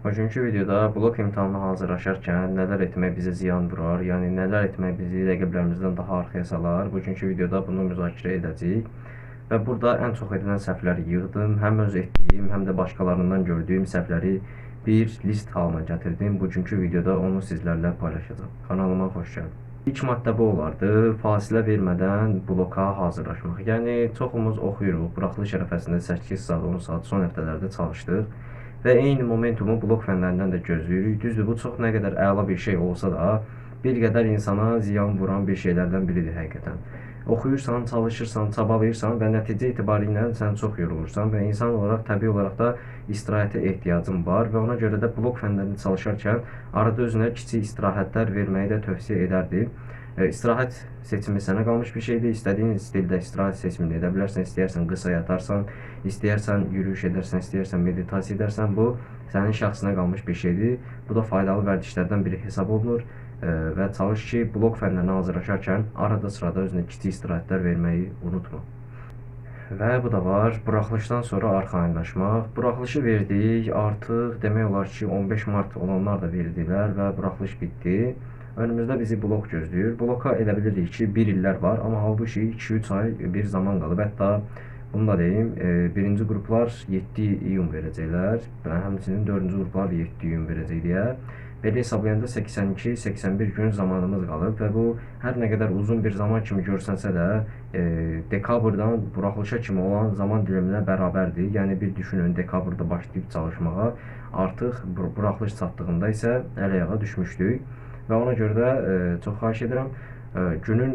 Bugünkü videoda blok imtahanına hazırlaşarkən nələr etmək bizə ziyan vurar, yəni nələr etmək bizi rəqiblərimizdən daha arxaya salar. Bugünkü videoda bunu müzakirə edəcəyik və burada ən çox edilən səhvləri yığdım. Həm öz etdiyim, həm də başqalarından gördüyüm səhvləri bir list halına gətirdim. Bugünkü videoda onu sizlərlə paylaşacağım. Kanalıma xoş gəldiniz. İlk maddə bu olardı, fasilə vermədən bloka hazırlaşmaq. Yəni çoxumuz oxuyuruq, buraxılış ərəfəsində 8 saat, 10 saat son həftələrdə çalışdıq və eyni momentumu blok fənlərindən də gözləyirik. Düzdür, bu çox nə qədər əla bir şey olsa da, bir qədər insana ziyan vuran bir şeylərdən biridir həqiqətən. Oxuyursan, çalışırsan, çabalayırsan və nəticə etibarilə sən çox yorulursan və insan olaraq, təbii olaraq da istirahətə ehtiyacın var və ona görə də blok fənlərini çalışarkən arada özünə kiçik istirahətlər verməyi də tövsiyə edərdim. İstirahət seçimi sənə qalmış bir şeydir. İstədiyin stildə istirahət seçimini edə bilərsən. İstəyərsən qısa yatarsan, istəyərsən yürüyüş edərsən, istəyərsən meditasiya edərsən. Bu sənin şəxsinə qalmış bir şeydir. Bu da faydalı vərdişlərdən biri hesab olunur və çalış ki, blok fənlərinə hazırlaşarkən arada sırada özünə kiçik istirahətlər verməyi unutma. Və bu da var, buraxılışdan sonra arxayınlaşmaq. Buraxılışı verdik, artıq demək olar ki, 15 mart olanlar da verdilər və buraxılış bitdi. Önümüzdə bizi blok gözləyir. Bloka elə bilirik ki, 1 illər var, amma halbuki 2-3 ay bir zaman qalıb. Hətta bunu da deyim, birinci qruplar 7 iyun verəcəklər, həmçinin 4-cü qruplar da 7 iyun verəcək deyə. Belə hesablayanda 82-81 gün zamanımız qalıb və bu hər nə qədər uzun bir zaman kimi görsənsə də, dekabrdan buraxılışa kimi olan zaman diliminə bərabərdir. Yəni bir düşünün, dekabrda başlayıb çalışmağa, artıq buraxılış çatdığında isə əl-ayağa düşmüşdük. Və ona görə də çox xahiş edirəm, günün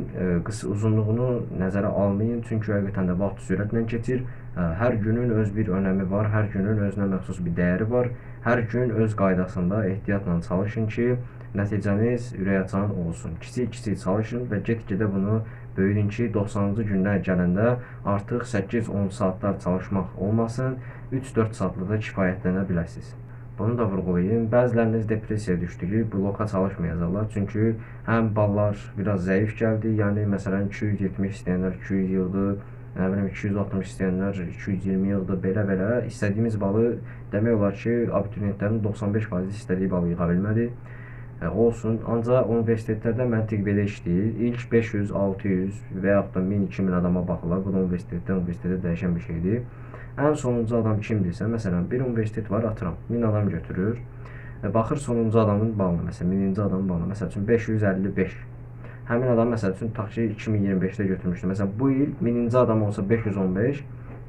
uzunluğunu nəzərə almayın, çünki həqiqətən də vaxt sürətlə keçir. Hər günün öz bir önəmi var, hər günün özünə məxsus bir dəyəri var. Hər gün öz qaydasında ehtiyatla çalışın ki, nəticəniz ürəkaçan olsun. Kiçik-kiçik çalışın və get-gedə bunu böyüdün ki, 90-cı günlər gələndə artıq 8-10 saatlar çalışmaq olmasın, 3-4 saatla da kifayətlənə biləsiniz. Bunu da vurğulayayım. Bəziləriniz depressiyaya düşdü ki, bloka çalışmayacaqlar. Çünki həm ballar biraz zəif gəldi. Yəni məsələn 270 istəyənlər 200 yığdı, nə bilim 260 istəyənlər 220 yığdı. Belə-belə istədiyimiz balı demək olar ki, abituriyentlərin 95% istədiyi balı yığa bilmədi. Olsun. Ancaq universitetlərdə məntiq belə işləyir. İlk 500, 600 və yaxud da 1000, 2000 adama baxırlar. Bu da universitetdən universitetə dəyişən bir şeydir. Ən sonuncu adam kimdirsə, məsələn, bir universitet var, atıram, 1000 adam götürür, baxır sonuncu adamın balına, məsələn, 1000-ci adamın balına, məsəl üçün 555. Həmin adam, məsəl üçün, tutaq ki, 2025-də götürmüşdür. Məsələn, bu il 1000-ci adam olsa 515,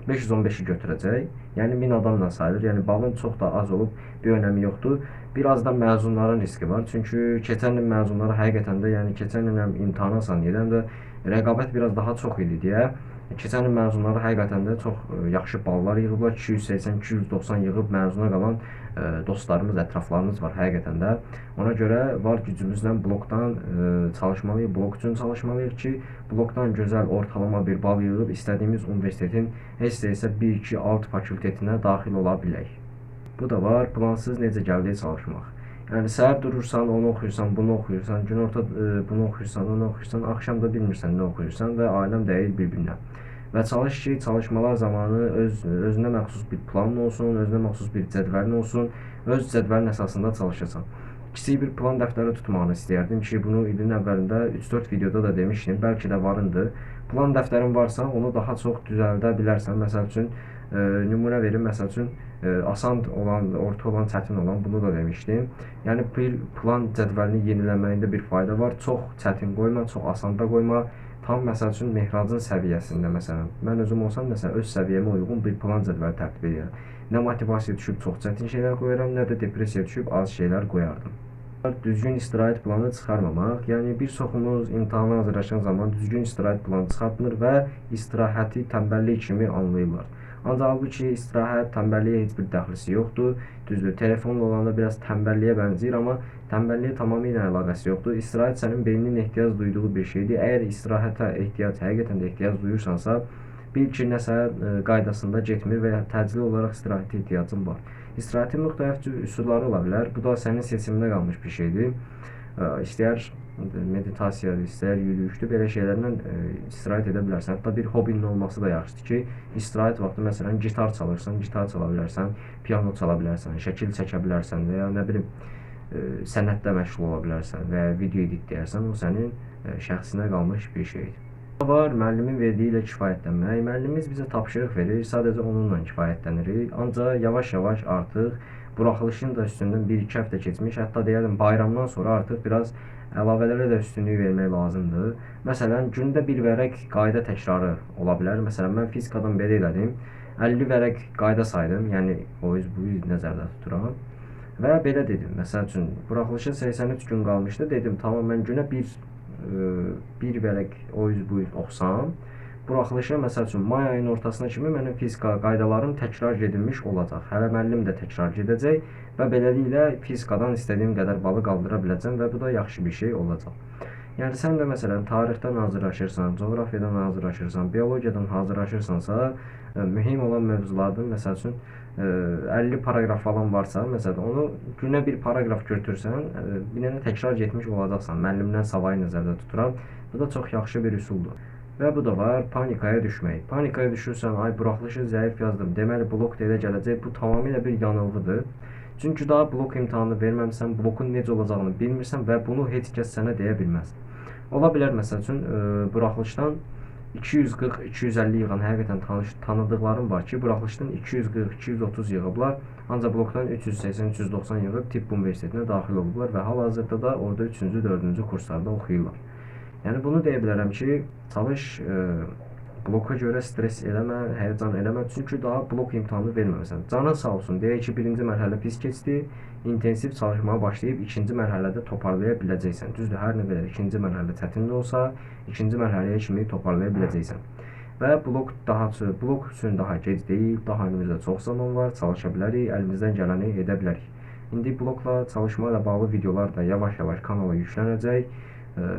515-i götürəcək. Yəni 1000 adamla sayılır. Yəni balın çox da az olub bir önəmi yoxdur. Biraz da məzunların riski var. Çünki keçən il məzunlara həqiqətən də, yəni keçən il həm imtahan asan idi, həm də rəqabət biraz daha çox idi deyə keçən il məzunları həqiqətən də çox yaxşı ballar yığıblar. 280-290 yığıb məzuna qalan dostlarımız, ətraflarımız var həqiqətən də. Ona görə var gücümüzlə blokdan çalışmalıyıq, blok üçün çalışmalıyıq ki, blokdan gözəl ortalama bir bal yığıb istədiyimiz universitetin heç deyilsə 1-2 alt fakültetinə daxil ola bilək. Bu da var, plansız necə gəldiyi çalışmaq. Yəni səhər durursan, onu oxuyursan, bunu oxuyursan, günorta bunu oxuyursan, onu oxuyursan, axşam da bilmirsən nə oxuyursan və aləm dəyir bir-birinə. Və çalış ki, çalışmalar zamanı özünə məxsus bir planın olsun, özünə məxsus bir cədvəlin olsun, öz cədvəlin əsasında çalışasan. Kiçik bir plan dəftəri tutmağını istəyərdim ki, bunu ilin əvvəlində 3-4 videoda da demişdim, bəlkə də varındır. Plan dəftərin varsa, onu daha çox düzəldə bilərsən. Məsəl üçün, nümunə verim, məsəl üçün, asan olan, orta olan, çətin olan, bunu da demişdim. Yəni, bir plan cədvəlini yeniləməyində bir fayda var. Çox çətin qoyma, çox asan da qoyma. Tam məsəl üçün mehracın səviyyəsində, məsələn, mən özüm olsam, məsələn, öz səviyyəmə uyğun bir plan cədvəli tərtib edirəm. Nə motivasiya düşüb çox çətin şeylər qoyaram, nə də depressiya düşüb az şeylər qoyardım. Düzgün istirahət planı çıxarmamaq, yəni bir çoxumuz imtahana hazırlaşan zaman düzgün istirahət planı çıxartmır və istirahəti tənbəllik kimi anlayırlar. Ancaq halbuki istirahət tənbəlliyə heç bir dəxlisi yoxdur. Düzdür, telefonla olanda biraz tənbəlliyə bənzəyir, amma tənbəlliyə tamamilə əlaqəsi yoxdur. İstirahət sənin beyninin ehtiyac duyduğu bir şeydir. Əgər istirahətə həqiqətən də ehtiyac duyursansa, bil ki, nəsə qaydasında getmir və ya təcili olaraq istirahətə ehtiyacın var. İstirahətin müxtəlif üsulları ola bilər. Bu da sənin seçiminə qalmış bir şeydir. İstəyər meditasiyadır, istəyər yürüyüşdür, belə şeylərlə istirahət edə bilərsən. Hətta bir hobinin olması da yaxşıdır ki, istirahət vaxtı məsələn gitar çalırsan, gitar çala bilərsən, piano çala bilərsən, şəkil çəkə bilərsən və ya nə bilim sənətlə məşğul ola bilərsən və ya video editləyərsən, o sənin şəxsinə qalmış bir şeydir. Var, müəllimin verdiyi ilə kifayətlənmək. Müəllimimiz bizə tapşırıq verir, sadəcə onunla kifayətlənirik. Ancaq yavaş-yavaş artıq buraxılışın da üstündən 1-2 həftə keçmiş, hətta deyərdim bayramdan sonra artıq biraz əlavələrə də üstünlük vermək lazımdır. Məsələn, gündə bir vərəq qayda təkrarı ola bilər. Məsələn, mən fizikadan belə elədim. 50 vərəq qayda saydım, yəni o yüz bu yüz nəzərdə tuturam. Və belə dedim, məsəl üçün buraxılışa 83 gün qalmışdı, dedim tamam mən günə bir vərəq o yüz bu yüz oxusam, buraxılışa məsəl üçün may ayının ortasına kimi mənim fizika qaydalarım təkrar edilmiş olacaq. Hələ müəllim də təkrar edəcək və beləliklə fizikadan istədiyim qədər balı qaldıra biləcəm və bu da yaxşı bir şey olacaq. Yəni sən də məsələn tarixdən hazırlaşırsan, coğrafiyadan hazırlaşırsan, biologiyadan hazırlaşırsansa, mühim olan mövzulardan məsəl üçün 50 paragraf falan varsa, məsələn onu günə bir paragraf götürsən, bir dənə təkrar etmiş olacaqsan. Müəllimdən savayı nəzərdə tuturam. Bu da çox yaxşı bir üsuldur. Və bu da var, panikaya düşmək. Panikaya düşürsən, ay buraxılışı zəif yazdım, deməli blok da elə gələcək. Bu tamamilə bir yanılğıdır. Çünki daha blok imtahanı verməmisən, blokun necə olacağını bilmirsən və bunu heç kəs sənə deyə bilməz. Ola bilər məsəl üçün buraxılışdan 240-250 yığan həqiqətən tanıdıqlarım var ki, buraxılışdan 240-230 yığıblar, ancaq blokdan 380-390 yığıb tibb universitetinə daxil olublar və hal-hazırda da orada 3-cü, 4-cü kurslarda oxuyurlar. Yəni bunu deyə bilərəm ki, çalış, bloka görə stres eləmə, həyəcan eləmə, çünki daha blok imtahanı verməməsən. Canın sağ olsun, deyək ki, birinci mərhələ pis keçdi, intensiv çalışmağa başlayıb ikinci mərhələdə toparlaya biləcəksən. Düzdür, hər nə qədər ikinci mərhələ çətin də olsa, ikinci mərhələyə kimi toparlaya biləcəksən. Və blok üçün daha gec deyil, daha önümüzdə çox zaman var, çalışa bilərik, əlimizdən gələni edə bilərik. İndi blokla çalışma ilə bağlı videolar da yavaş-yavaş kanala yüklənəcək.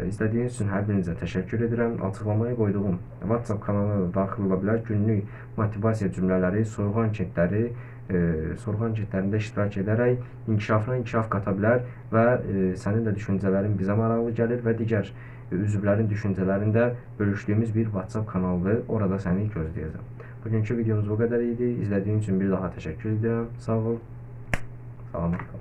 İzlədiyiniz üçün hər birinizə təşəkkür edirəm. Açıqlamaya qoyduğum WhatsApp kanalına daxil ola bilər. Günlük motivasiya cümlələri, sorğu anketlərində iştirak edərək inkişafına inkişaf qata bilər və sənin də düşüncələrin bizə maraqlı gəlir və digər üzvlərin düşüncələrini də bölüşdüyümüz bir WhatsApp kanalıdır. Orada səni gözləyəcəm. Bugünkü videomuz bu qədər idi. İzlədiyiniz üçün bir daha təşəkkür edirəm. Sağ ol. Salamat.